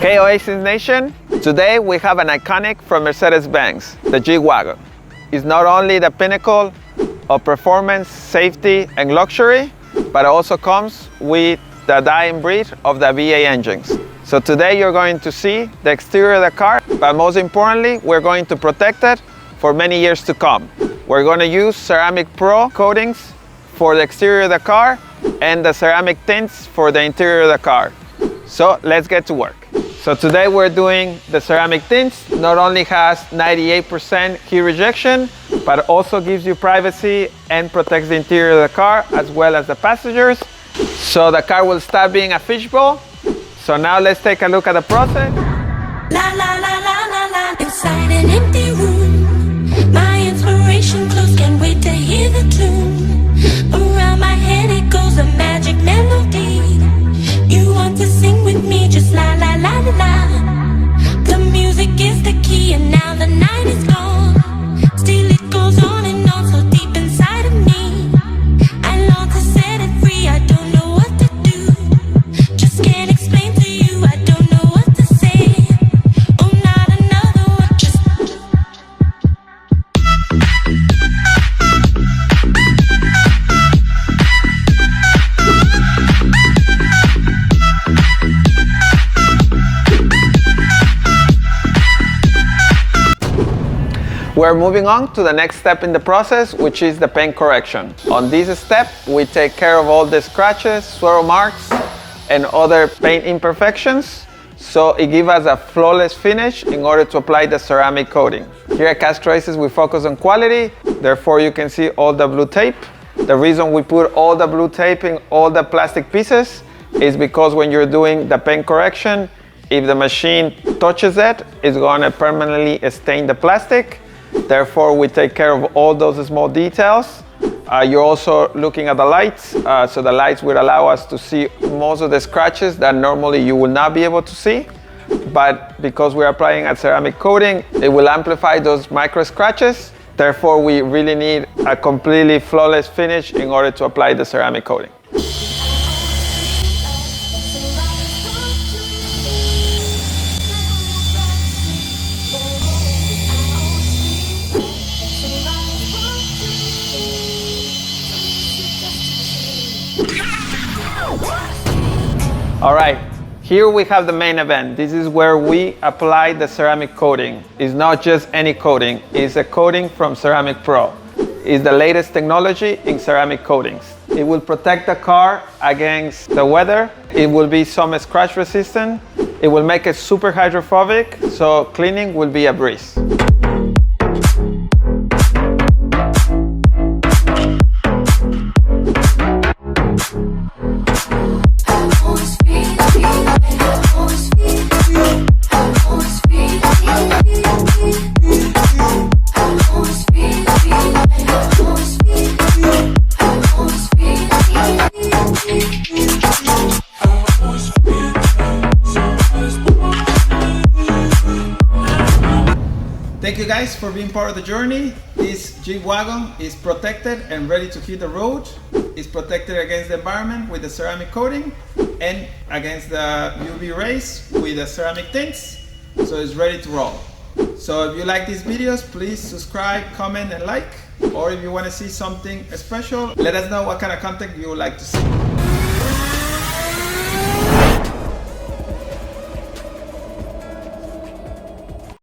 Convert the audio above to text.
Oasis Nation, today we have an iconic from Mercedes-Benz, the G-Wagon. It's not only the pinnacle of performance, safety, and luxury, but it also comes with the dying breed of the V8 engines. So today you're going to see the exterior of the car, but most importantly, we're going to protect it for many years to come. We're going to use ceramic pro coatings for the exterior of the car and the ceramic tints for the interior of the car. So let's get to work. So today we're doing the ceramic tints. Not only has 98% heat rejection, but also gives you privacy and protects the interior of the car as well as the passengers. So the car will stop being a fishbowl. So now let's take a look at the process. La la la la la la, inside an empty room. My inspiration close, can't wait to hear the tune. Around my head it goes a magic melody. You want to sing with me, just la la la la la. The music is the key and now the night is gone. Still it goes on and on so deep inside of me. I long to set it free, I don't know what to do. Just can't explain to you, I don't know what to say. Oh, not another one, just We're moving on to the next step in the process, which is the paint correction. On this step, we take care of all the scratches, swirl marks, and other paint imperfections, so it gives us a flawless finish in order to apply the ceramic coating. Here at Castro Oasis, we focus on quality, therefore you can see all the blue tape. The reason we put all the blue tape in all the plastic pieces is because when you're doing the paint correction, if the machine touches it, it's going to permanently stain the plastic. Therefore, we take care of all those small details. You're also looking at the lights. So the lights will allow us to see most of the scratches that normally you will not be able to see. But because we're applying a ceramic coating, it will amplify those micro scratches. Therefore, we really need a completely flawless finish in order to apply the ceramic coating. All right, here we have the main event. This is where we apply the ceramic coating. It's not just any coating, it's a coating from Ceramic Pro. It's the latest technology in ceramic coatings. It will protect the car against the weather. It will be some scratch resistant. It will make it super hydrophobic, so cleaning will be a breeze. Thank you guys for being part of the journey. This G-Wagon is protected and ready to hit the road. It's protected against the environment with the ceramic coating and against the UV rays with the ceramic tints. So it's ready to roll. So if you like these videos, please subscribe, comment, and like. Or if you want to see something special, let us know what kind of content you would like to see.